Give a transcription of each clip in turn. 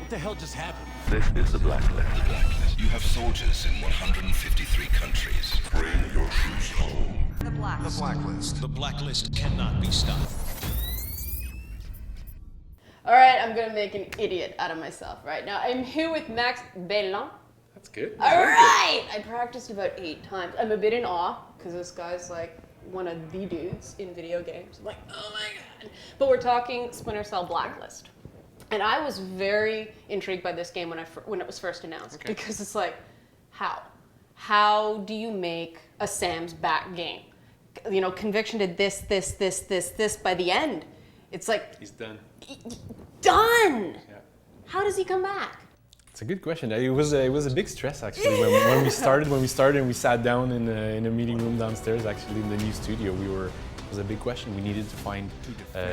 What the hell just happened? This is the Blacklist. You have soldiers in 153 countries. Bring your troops home. The Blacklist. The Blacklist cannot be stopped. All right, I'm gonna make an idiot out of myself right now. I'm here with Maxime Beland. That's good. All right! I practiced about 8 times. I'm a bit in awe, because this guy's like one of the dudes in video games. I'm like, oh my god. But we're talking Splinter Cell Blaklist. And I was very intrigued by this game when it was first announced, because it's like, how? How do you make a Sam's back game? You know, Conviction did this, by the end. It's like, He's done. done! Yeah. How does he come back? It's a good question. It was a big stress actually when we started and we sat down in a meeting room downstairs actually in the new studio. It was a big question. We needed to find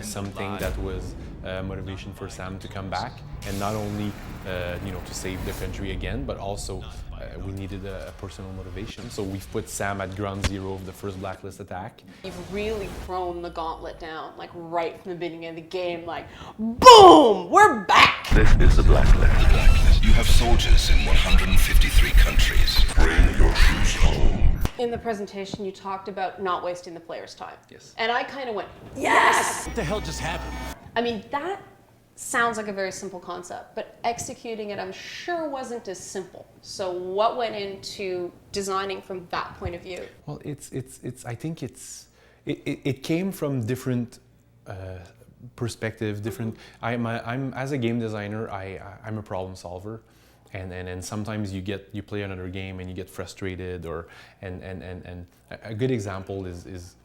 something that was motivation for Sam to come back, and not only to save the country again, but also we needed a personal motivation. So we've put Sam at ground zero of the first Blacklist attack. You've really thrown the gauntlet down, like right from the beginning of the game, like, boom, we're back! This is the Blacklist. You have soldiers in 153 countries. Bring your troops home. In the presentation, you talked about not wasting the player's time. Yes. And I kind of went, yes! What the hell just happened? I mean, that sounds like a very simple concept, but executing it, I'm sure wasn't as simple. So what went into designing from that point of view? Well, I think it came from different perspectives, different. I'm as a game designer, I'm a problem solver. And sometimes you play another game and you get frustrated, and a good example is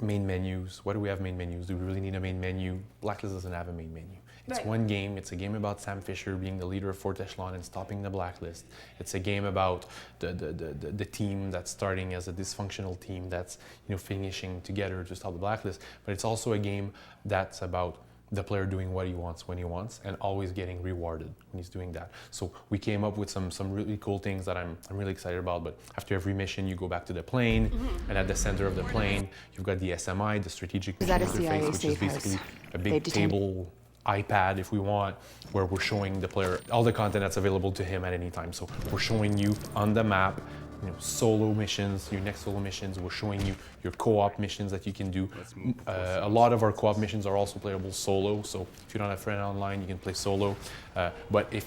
main menus. Why do we have main menus? Do we really need a main menu? Blacklist doesn't have a main menu. It's Right. one game. It's a game about Sam Fisher being the leader of Fort Echelon and stopping the Blacklist. It's a game about the team that's starting as a dysfunctional team that's finishing together to stop the Blacklist. But it's also a game that's about the player doing what he wants when he wants and always getting rewarded when he's doing that. So we came up with some really cool things that I'm really excited about. But after every mission, you go back to the plane, and at the center of the plane, you've got the SMI, the strategic Is that a interface, CIA which is safe house? basically a They big detain- table iPad, if we want, where we're showing the player all the content that's available to him at any time. So we're showing you on the map, solo missions, your next solo missions. We're showing you your co-op missions that you can do. A lot of our co-op missions are also playable solo. So if you don't have a friend online, you can play solo. But if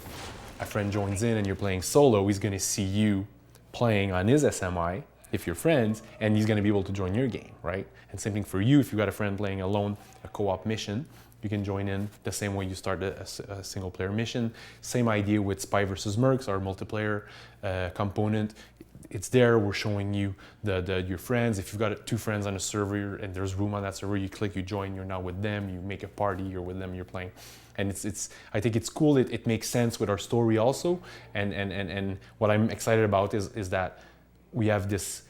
a friend joins in and you're playing solo, he's going to see you playing on his SMI, if you're friends, and he's going to be able to join your game, right? And same thing for you. If you've got a friend playing alone, a co-op mission, you can join in the same way you start a single player mission. Same idea with Spy vs. Mercs, our multiplayer component. It's there, we're showing you your friends. If you've got 2 friends on a server and there's room on that server, you click, you join, you're now with them, you make a party, you're with them, you're playing. And I think it's cool, it makes sense with our story also. And what I'm excited about is that we have this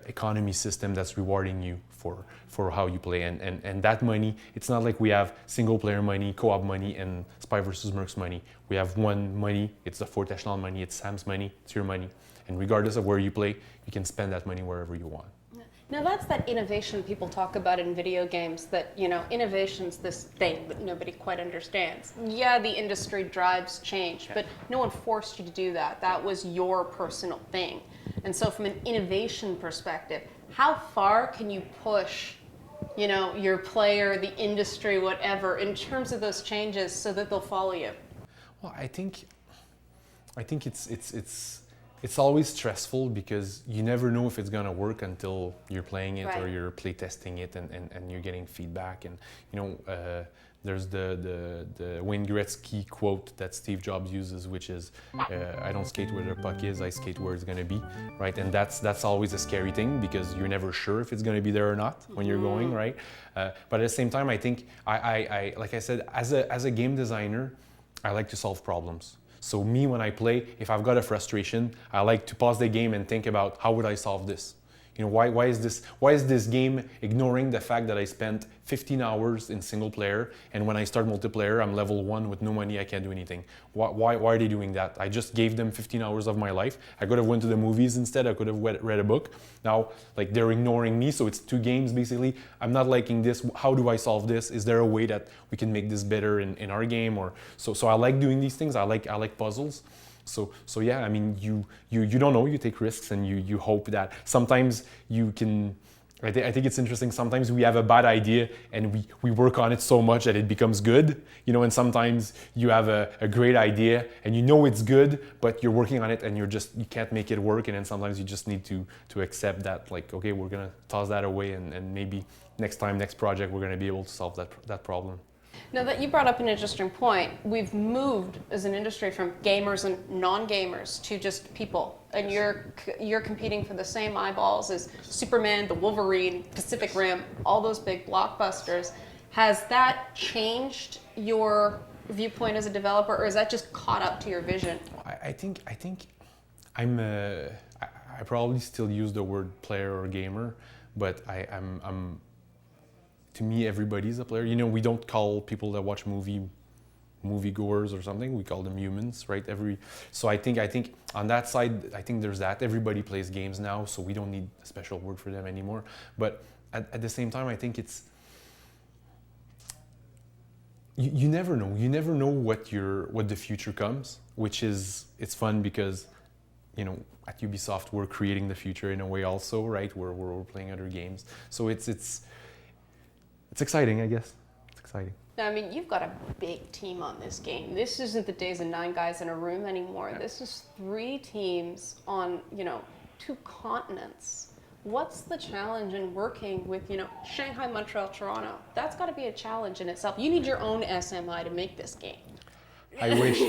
economy system that's rewarding you for how you play, and that money, it's not like we have single player money, co-op money, and Spy vs. Mercs money. We have one money, it's the Fort Echelon money, it's Sam's money, it's your money, and regardless of where you play, you can spend that money wherever you want. Now that's that innovation people talk about in video games, that, innovation's this thing that nobody quite understands. Yeah, the industry drives change, but no one forced you to do that. That was your personal thing. And so from an innovation perspective, how far can you push, your player, the industry, whatever, in terms of those changes so that they'll follow you? Well, I think it's always stressful because you never know if it's gonna work until you're playing it, Right. or you're play testing it and you're getting feedback. And there's the Wayne Gretzky quote that Steve Jobs uses, which is, "I don't skate where the puck is, I skate where it's gonna be," right? And that's always a scary thing because you're never sure if it's gonna be there or not when you're going, right? But at the same time, I think I like I said, as a game designer, I like to solve problems. So me, when I play, if I've got a frustration, I like to pause the game and think about how would I solve this? You know, why is this game ignoring the fact that I spent 15 hours in single player, and when I start multiplayer, I'm level 1 with no money, I can't do anything. Why are they doing that? I just gave them 15 hours of my life. I could have went to the movies instead. I could have read a book. Now, like, they're ignoring me, so it's 2 games basically. I'm not liking this. How do I solve this? Is there a way that we can make this better in our game? Or so I like doing these things. I like puzzles. So yeah, I mean, you don't know, you take risks, and you hope that sometimes you can. I think it's interesting. Sometimes we have a bad idea and we work on it so much that it becomes good, you know. And sometimes you have a great idea and you know it's good, but you're working on it and you can't make it work. And then sometimes you just need to accept that, like, okay, we're gonna toss that away, and maybe next project, we're gonna be able to solve that problem. Now that you brought up an interesting point, we've moved as an industry from gamers and non-gamers to just people, and you're competing for the same eyeballs as Superman, the Wolverine, Pacific Rim, all those big blockbusters. Has that changed your viewpoint as a developer, or is that just caught up to your vision? I think I probably still use the word player or gamer, but I'm to me, everybody's a player. You know, we don't call people that watch moviegoers or something. We call them humans, right? So I think on that side, I think there's that. Everybody plays games now, so we don't need a special word for them anymore. But at the same time, I think it's you never know. You never know what the future comes, it's fun because, you know, at Ubisoft we're creating the future in a way also, right? We're playing other games, so it's exciting, I guess. It's exciting. Now, I mean, you've got a big team on this game. This isn't the days of 9 guys in a room anymore. This is 3 teams on, you know, 2 continents. What's the challenge in working with, you know, Shanghai, Montreal, Toronto? That's got to be a challenge in itself. You need your own SMI to make this game. I wish.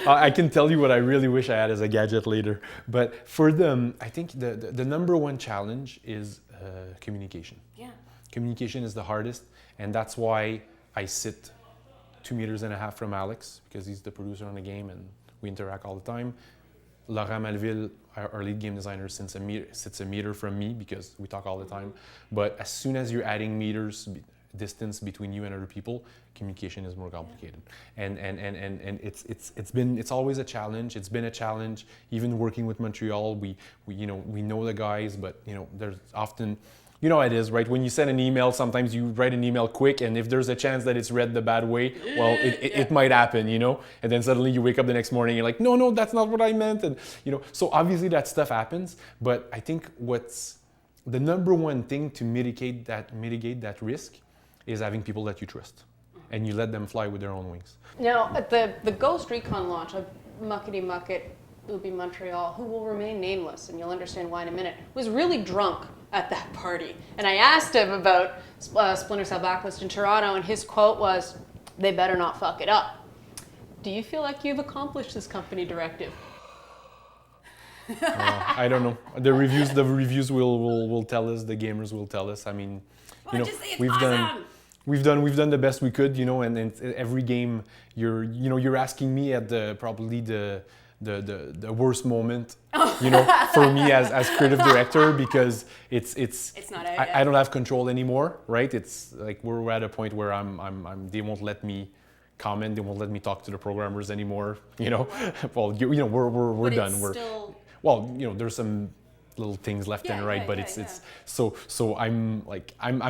I can tell you what I really wish I had as a gadget later. But for them, I think the number one challenge is communication. Yeah. Communication is the hardest, and that's why I sit 2.5 meters from Alex, because he's the producer on the game and we interact all the time. Laurent Malville, our lead game designer, sits a meter from me because we talk all the time. But as soon as you're adding meters, distance between you and other people, communication is more complicated. And it's always a challenge. It's been a challenge. Even working with Montreal, we know the guys, but you know, there's often, you know how it is, right? When you send an email, sometimes you write an email quick, and if there's a chance that it's read the bad way, well, it might happen, you know? And then suddenly you wake up the next morning and you're like, no, that's not what I meant. And, you know, so obviously that stuff happens, but I think what's the number one thing to mitigate that risk is having people that you trust, and you let them fly with their own wings. Now, at the Ghost Recon launch of Muckety Mucket, Ubi Montreal, who will remain nameless, and you'll understand why in a minute, was really drunk at that party. And I asked him about Splinter Cell Blaklist in Toronto, and his quote was, "They better not fuck it up." Do you feel like you've accomplished this company directive? I don't know. The reviews will tell us. The gamers will tell us. I mean, you know, we've done the best we could, you know. And every game, you're asking me at probably the worst moment, you know, for me as creative director, because it's not I don't have control anymore, right? It's like we're at a point where they won't let me comment, they won't let me talk to the programmers anymore, you know. Well, you know, we're done. Well, you know, there's some little things left and right, but it's so I'm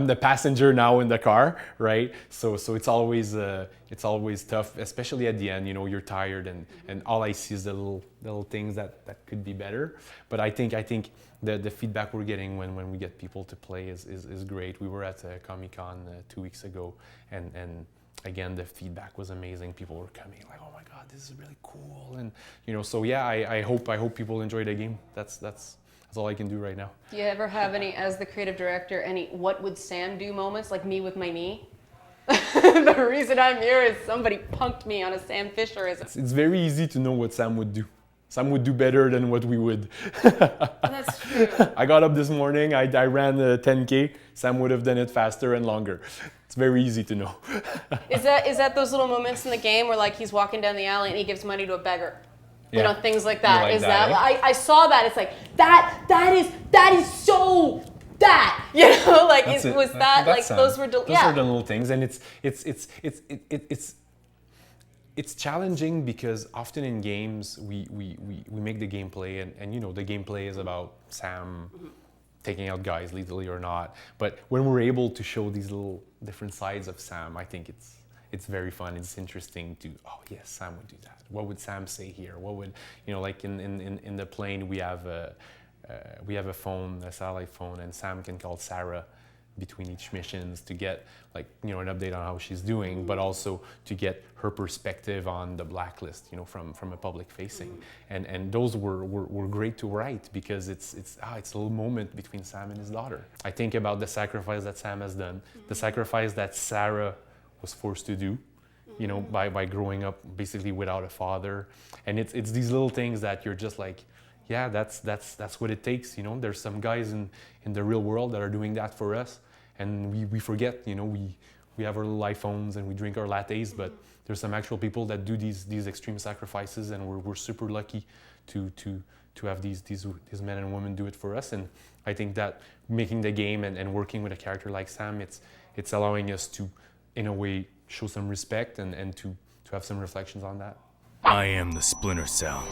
the passenger now in the car, right? So it's always tough, especially at the end. You know, you're tired, and all I see is the little things that could be better. But I think the feedback we're getting when we get people to play is great. We were at Comic-Con 2 weeks ago, and again, the feedback was amazing. People were coming like, "Oh my God, this is really cool," and you know, so yeah, I hope people enjoy the game. That's all I can do right now. Do you ever have any, as the creative director, any "what would Sam do" moments, like me with my knee? The reason I'm here is somebody punked me on a Sam Fisherism. It's very easy to know what Sam would do. Sam would do better than what we would. That's true. I got up this morning, I ran 10K. Sam would have done it faster and longer. It's very easy to know. Is that those little moments in the game where, like, he's walking down the alley and he gives money to a beggar? You know, things like that. like Is that, that I saw that? It's like that is so that, you know, like That's it it. was That's like Sam. those were Those yeah. are the little things, and it's challenging because often in games we make the gameplay and you know the gameplay is about Sam taking out guys lethally or not. But when we're able to show these little different sides of Sam, I think it's very fun. It's interesting to yes, Sam would do that. What would Sam say here? What would like in the plane we have a phone, a satellite phone, and Sam can call Sarah between each missions to get an update on how she's doing, but also to get her perspective on the blacklist, from a public facing. And those were great to write because it's a little moment between Sam and his daughter. I think about the sacrifice that Sam has done, the sacrifice that Sarah was forced to do, by growing up basically without a father. And it's these little things that you're just like, yeah, that's what it takes. There's some guys in the real world that are doing that for us, and we forget. We have our little iPhones and we drink our lattes, but there's some actual people that do these extreme sacrifices, and we're super lucky to have these men and women do it for us. And I think that making the game and working with a character like Sam, it's allowing us to, in a way, show some respect and to have some reflections on that. I am the Splinter Cell.